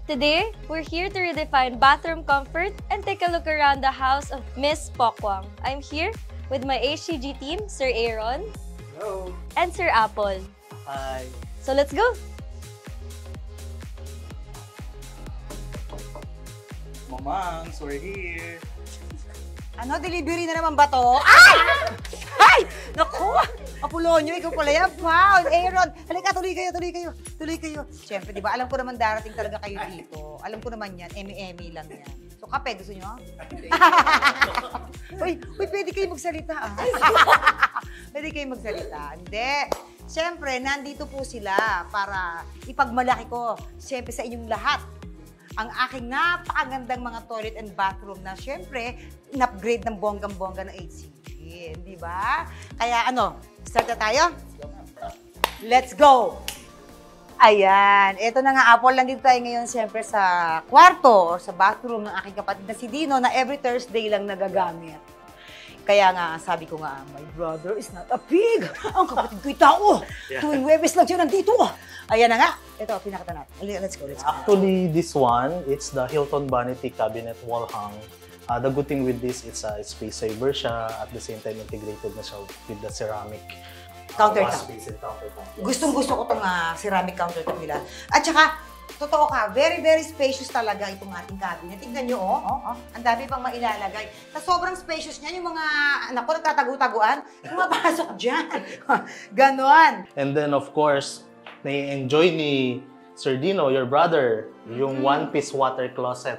Today, we're here to redefine bathroom comfort and take a look around the house of Miss Pokwang. I'm here with my HCG team, Sir Aaron. Hello. And Sir Apple. Hi. So let's go! Mamangs, we're here. Ano, delivery na naman ba to? Ay! Ay! Naku! Apolonio, ikaw pala yan. Wow! Aaron! Halika, tuloy kayo, tuloy kayo. Tuloy kayo. Siyempre, di ba? Alam ko naman darating talaga kayo dito. Alam ko naman yan. Emi-emi lang yan. So, kape, gusto nyo? Uy, pwede kayo magsalita. Pwede kayo magsalita. Hindi. Siyempre, nandito po sila para ipagmalaki ko. Siyempre, sa inyong lahat. Ang aking napakagandang mga toilet and bathroom na siyempre, in-upgrade ng bonggang-bongga ng HCG. Di ba? Kaya ano, start na tayo? Let's go! Ayan. Ito na nga, Apple. Nandito tayo ngayon siyempre sa kwarto or sa bathroom ng aking kapatid na si Dino na every Thursday lang nagagamit. Kaya nga, sabi ko nga, my brother is not a pig. Ang kapatid ko'y tao. Tuwing Webes lang siya nandito. Ayan na nga. Ito, pinakita natin. Let's go, let's go. Actually, this one, it's the Hilton Vanity Cabinet Wall Hang. The good thing with this, it's a space saver siya. At the same time, integrated na siya with the ceramic Countertop. space and countertop. Yes. Gustong-gusto ko itong ceramic countertop nila. At saka, totoo ka, very, very spacious talaga itong ating cabinet. Tingnan nyo, ang dami pang mailalagay. Sa sobrang spacious niya, yung mga anak ko nagtatago-taguan, pumapasok dyan. Ganon. And then, of course, nai-enjoy ni Sir Dino, your brother, yung one-piece water closet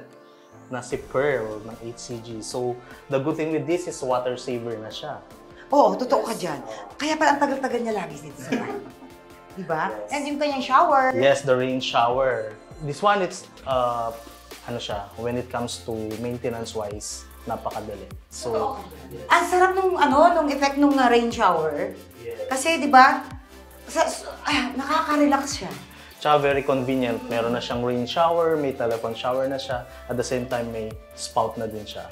na si Pearl ng HCG. So, the good thing with this is water saver na siya. Oo, totoo ka dyan. Kaya pala ang tagal-tagal niya lagi dito sa bahay. Diba? Yes. And yung kanyang shower. Yes, the rain shower. This one, it's, ano siya, when it comes to maintenance-wise, napakadali. So, Ang sarap nung, nung effect nung rain shower. yes. Kasi, di ba, nakaka-relax siya. Tsaka very convenient. Meron na siyang rain shower, may telephone shower na siya. At the same time, may spout na din siya.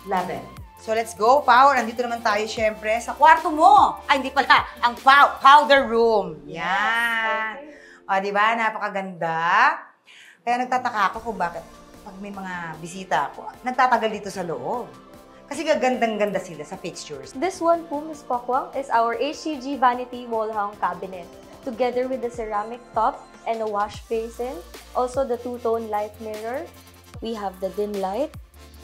Love it. So, let's go, Power. Nandito naman tayo, syempre, sa kwarto mo. Ay, hindi pala. Ang powder room. Yan. O, di ba? Napakaganda. Kaya nagtataka ako kung bakit pag may mga bisita ako, nagtatagal dito sa loob. Kasi gagandang-ganda sila sa fixtures. This one po, Miss Pokwang, is our HCG Vanity Wall Hang Cabinet. Together with the ceramic top and a wash basin. Also the two-tone light mirror. We have the dim light,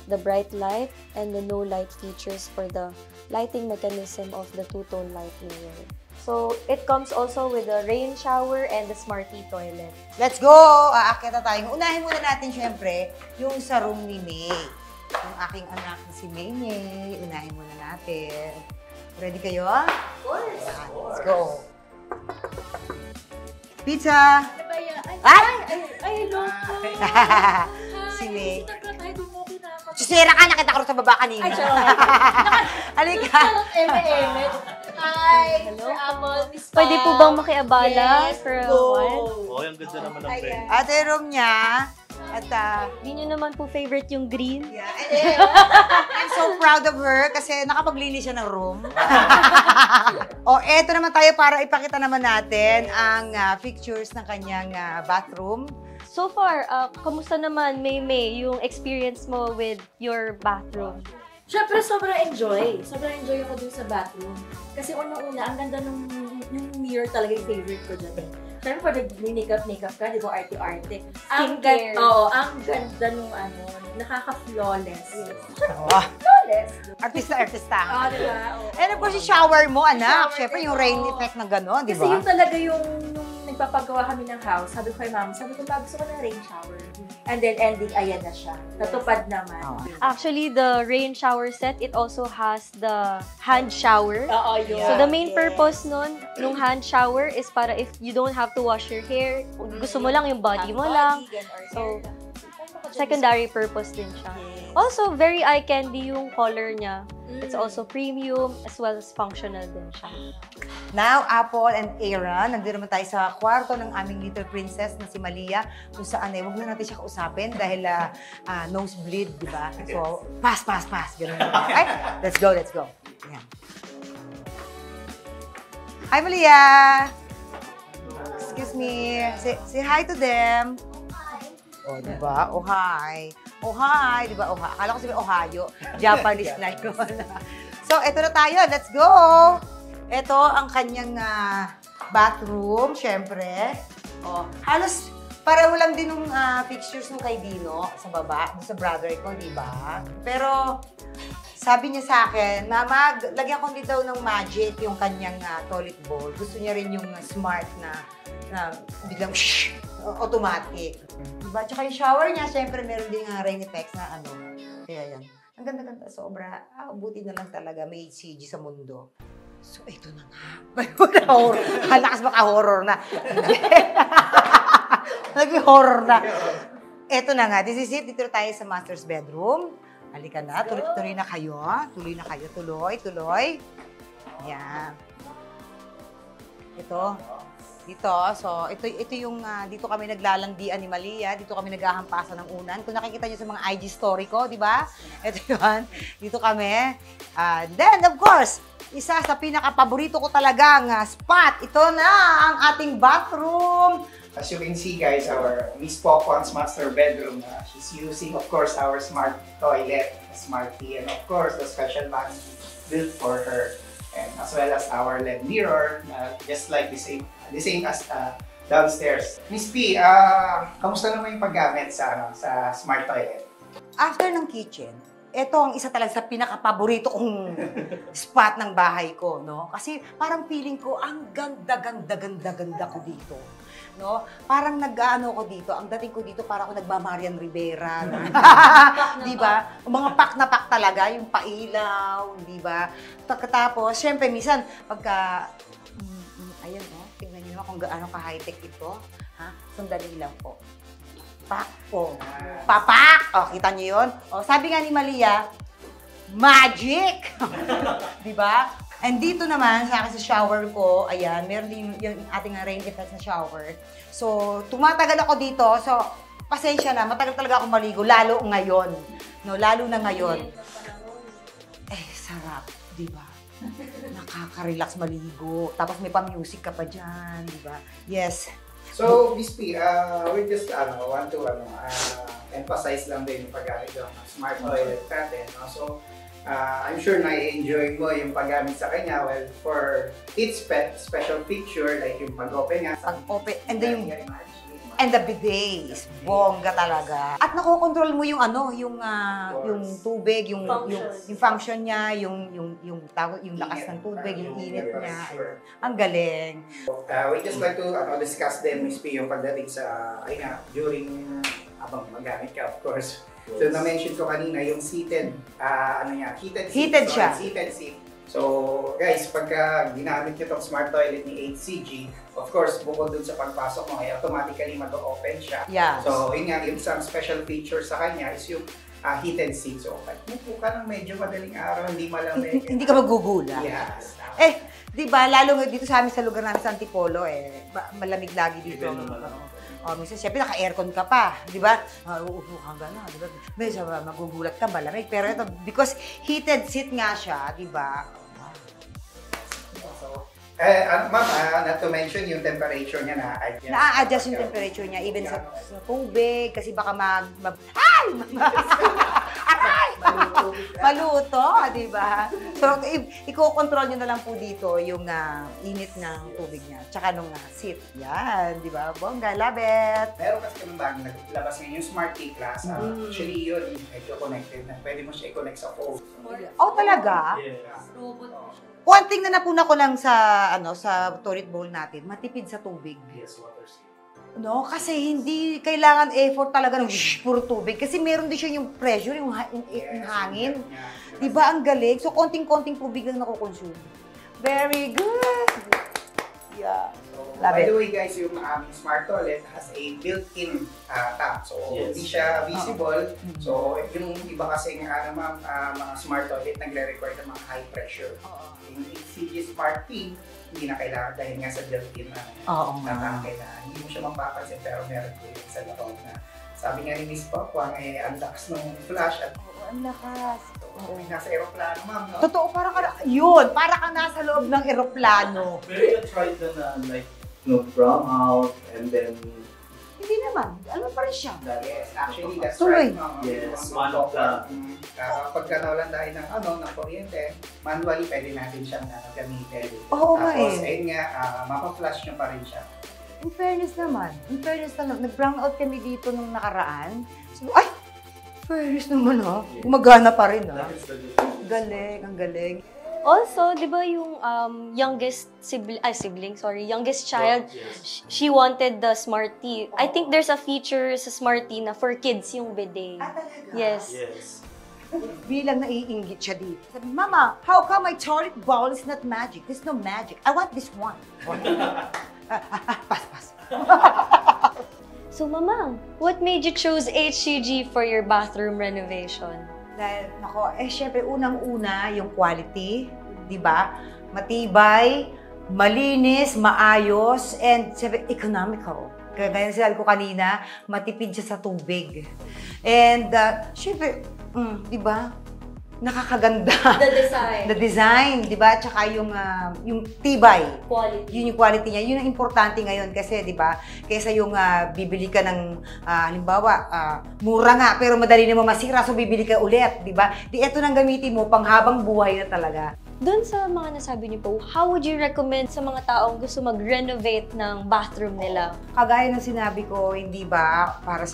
the bright light, and the no light features for the lighting mechanism of the two-tone light mirror. So, it comes also with the rain shower and the Smarty toilet. Let's go! Aakyat na tayo. Unahin muna natin, syempre, yung sa room ni May. Yung aking anak na si May. Unahin muna natin. Ready kayo? Of course. Let's go. Pizza! Ay! Hello po! Si May. Susira ka, nakita ko rin sa baba kanina. Ay, sorry. Halika. Hi! Hello Sir Apple, Miss Pam. Pwede po bang makiabala Yes, for a go. while? Oh, yung ganda naman ng pen. Ate room niya. At Di nyo naman po favorite yung green? yeah, I'm so proud of her kasi nakapaglinis siya ng room. O, eto naman tayo para ipakita naman natin ang pictures ng kanyang bathroom. So far, kamusta naman, May, yung experience mo with your bathroom? Siyempre, sobrang enjoy. Sobrang enjoy ako dun sa bathroom. Kasi unang-una, ang ganda nung yung mirror talaga yung favorite ko dyan. Siyempre, pag makeup ka, di ba, arte-arte. Skincare. Ang ganda nung nakaka-flawless. Oh, Flawless. artista. Di ba? Oo. And of course, yung shower mo, anak. Shower Siyempre, din, yung rain oo. effect na gano'n, di Kasi ba? yun talaga yung nung nagpapagawa kami ng house, sabi ko kay mama, gusto ko ng rain shower. And then ending, ayan na siya. Natupad naman. Oh. Actually, the rain shower set, it also has the hand shower. Oo, yun. So, the main Yes. purpose nung hand shower is para if you don't have to wash your hair, kung gusto mo lang yung body mo lang. So, secondary purpose din siya. Also, very eye candy yung color niya. It's also premium as well as functional din siya. Now, Apple and Aaron, nandito naman tayo sa kwarto ng aming little princess na si Malia, kung saan huwag na natin siya kausapin dahil nosebleed, di ba? So, pass. Ganun. Okay? Let's go. Ayan. Hi, Malia! Excuse me. Say hi to them. O, di ba? Ohay. Ohay, di ba? Ohay. Akala ko sabi Ohio. Japanese na yun. So, eto na tayo. Let's go! Ito ang kanyang bathroom, syempre. O, halos pareho lang din ng pictures nung kay Dino sa baba, sa brother ko, di ba? Pero, sabi niya sa akin, Mama, lagyan ko dito ng magic yung kanyang toilet bowl. Gusto niya rin yung smart na biglang automatic. Diba? Tsaka yung shower niya, syempre meron din rain effects na ano. Kaya yan. Ang ganda-ganda. Sobra. Buti na lang talaga may CG sa mundo. So, ito na nga. Halakas baka horror na. Nag-horror na. Ito na nga. This is it. Dito tayo sa master's bedroom. Halika na. Tuloy na kayo. Tuloy na kayo. Tuloy. Yan. Ito. Dito. So, ito yung dito kami naglalandian ni Malia. Dito kami naghahampasan ng unan. Kung nakikita niyo sa mga IG story ko, di ba? Ito yun. Dito kami. Then, of course, isa sa pinaka-paborito ko talagang spot. Ito na ang ating bathroom. As you can see guys, our Miss Popon's master bedroom, she's using of course our smart toilet, smart tea, and of course the special van built for her. And as well as our LED mirror, just like the same as downstairs. Miss P, kamusta naman yung paggamit sa smart toilet? After ng kitchen, ito ang isa talaga sa pinaka-paborito kong spot ng bahay ko, no? Kasi parang feeling ko, ang ganda ko dito. No? Parang nag-ano ko dito, ang dating ko dito para ako nagba-Marian Rivera. Di ba? Mga pak na pak talaga, yung pailaw, di ba? Pagkatapos, syempre, minsan, pagka, ayun, no? Tingnan niyo naman kung gaano ka-high-tech ito. Ha? Sandali lang po. Pak po. Papak! O, kita niyo yun? O, sabi nga ni Malia, magic! Di ba? And dito naman, sa akin sa shower ko, ayan, meron din yung ating rain effect na shower. So, tumatagal ako dito. So, pasensya na, matagal talaga ako maligo, lalo ngayon. No, lalo na ngayon. Sarap, di ba? Nakaka-relax maligo. Tapos may pa-music ka pa dyan, di ba? Yes. So, Miss P, we just want to emphasize lang din yung paggamit ng smart toilet natin. No? So, I'm sure na-enjoy mo yung paggamit sa kanya. Well, for its special feature, like yung pag-open nga. Pag-open, and the bidets. Bongga talaga. At nakokontrol mo yung yung tubig, yung function niya, yung lakas ng tubig, yung init niya. Sure. Ang galing. We just like to discuss din, Miss P, yung pagdating sa, during habang magamit ka, of course. So, na-mention ko kanina, yung seated, heated seat. Heated siya. Heated seat. So, guys, pagka ginamit nyo itong smart toilet ni 8CG, of course, bukod dun sa pagpasok mo, ay automatically mag-open siya. Yes. So, yun nga, yung isang special feature sa kanya is yung heated seat. So, kahit mupo ka ng medyo madaling araw, hindi malamig. Hindi ka magugula. Yes. Di ba, lalo dito sa amin sa lugar namin sa Antipolo, malamig lagi dito. Minsan, siyempre, naka-aircon ka pa, di ba? Uupo kang gano'n, di ba? Medyo magugulat ka, malamig. Pero ito, because heated seat nga siya, di ba? Ma'am, not to mention yung temperature niya na-adjust. Na-adjust yung temperature niya, even sa tubig, kasi baka maluto, di ba? So, i-control nyo na lang po dito yung init ng tubig niya, tsaka nung seat. Yan, di ba? Bongga, love it! Meron kasi kami bagong naglabas ngayon yung Smart T-Class. Actually, yun, medyo connected na. Pwede mo siya i-connect sa phone. Oh, talaga? One thing na napuna ko lang sa toilet bowl natin, matipid sa tubig. Yes, water safe. No, kasi hindi kailangan effort talaga ng puro tubig. Kasi meron din siya yung pressure, yung hangin. Diba ang galing? So, konting-konting tubig lang nakukonsume. Very good! Yeah. So, Love by it. the way guys, yung aming smart toilet has a built-in tap. So, hindi siya visible. So, yung iba kasing mga smart toilet nagre-require ng mga high pressure. Yung 8CG Smart T, hindi na kailangan dahil nga sa built-in na tangke na hindi mo siya mapapansin pero meron po yun sa loob na. Sabi nga ni Miss Popwang, ang lakas ng flash at Ang lakas. nasa aeroplano, ma'am, no? Totoo, para ka nasa loob ng eroplano. Pero you tried na like, brown out and then Hindi naman. Ano pa rin siya? Yes, actually, that's Tuloy. right, ma'am. Yes, one of the- Pagka nawalan tayo ng kuryente, manually pwede natin siyang gamitin. Oo nga Tapos, eh. ayun nga, mapa-flush nyo pa rin siya. In fairness naman, nag-brown out kami dito nung nakaraan. So, ay! Fairness naman ha. Gumagana pa rin ha. Galing, ang galing. Also, di ba yung youngest youngest child, she wanted the Smarty. I think there's a feature sa Smarty na for kids yung bidet. Talaga? Yes. Bilang naiinggit siya dito. Sabi, Mama, how come my toilet bowl is not magic? There's no magic. I want this one. Pas. So, Mama, what made you choose HCG for your bathroom renovation? Dahil, syempre, unang-una, yung quality, di ba? Matibay, malinis, maayos, and syempre, economical. Kaya sinabi ko kanina, matipid siya sa tubig. And, syempre, di ba? Nakakaganda. The design. The design, di ba? Tsaka yung tibay. Quality. Yun yung quality niya. Yun ang importante ngayon kasi, di ba? Kaysa yung bibili ka ng, halimbawa, mura nga, pero madali na masira, so bibili ka ulit, di ba? Di eto nang gamitin mo, panghabang buhay na talaga. Doon sa mga nasabi niyo po, how would you recommend sa mga taong gusto mag-renovate ng bathroom nila? Kagaya ng sinabi ko, hindi ba, para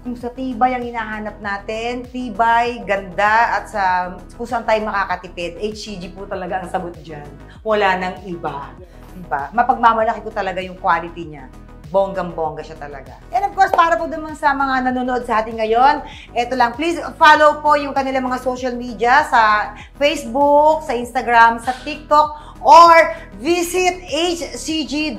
kung sa tibay ang hinahanap natin, tibay, ganda, at kung saan tayo makakatipid, HCG po talaga ang sagot dyan. Wala nang iba. Diba? Mapagmamalaki ko talaga yung quality niya. Bonggang-bongga siya talaga. And of course, para po naman sa mga nanonood sa atin ngayon, eto lang, please follow po yung kanilang mga social media sa Facebook, sa Instagram, sa TikTok, or visit hcg.com.ph.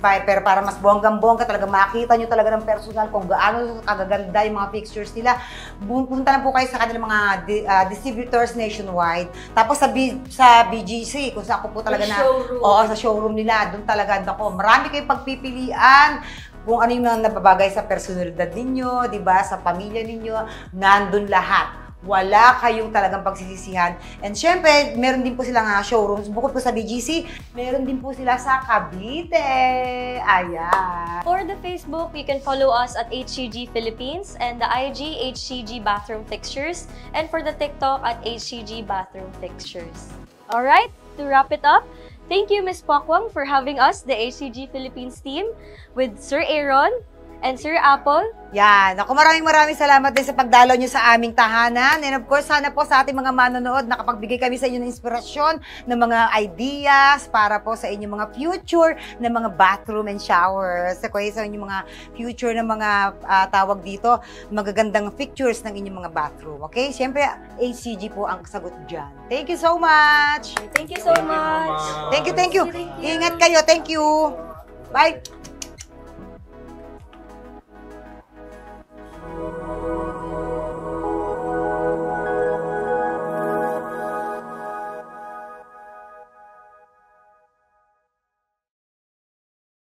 Pero para mas bonggang-bongga talaga, makita nyo talaga ng personal kung gaano kagaganda yung mga pictures nila. Punta lang po kayo sa kanilang mga distributors nationwide. Tapos sa BGC, kung saan ko po talaga sa showroom nila, doon talaga ako. Marami kayong pagpipilian kung ano yung nababagay sa personalidad ninyo, di ba, sa pamilya ninyo, nandun lahat. Wala kayong talagang pagsisisihan. And syempre, meron din po silang showrooms. Bukod po sa BGC, meron din po sila sa Cavite. Ayan. For the Facebook, you can follow us at HCG Philippines and the IG, HCG Bathroom Fixtures. And for the TikTok at HCG Bathroom Fixtures. Alright, to wrap it up, thank you, Ms. Pokwang, for having us, the HCG Philippines team, with Sir Aaron and Sir Apple. Yan. Ako, maraming salamat din sa pagdalaw nyo sa aming tahanan. And of course, sana po sa ating mga manonood, nakapagbigay kami sa inyo ng inspirasyon, ng mga ideas para po sa inyong mga future na mga bathroom and showers. Sa inyong mga future na mga tawag dito, magagandang pictures ng inyong mga bathroom. Okay? Siyempre, HCG po ang sagot dyan. Thank you so much! Thank you so much! Thank you. Ingat kayo. Thank you. Bye!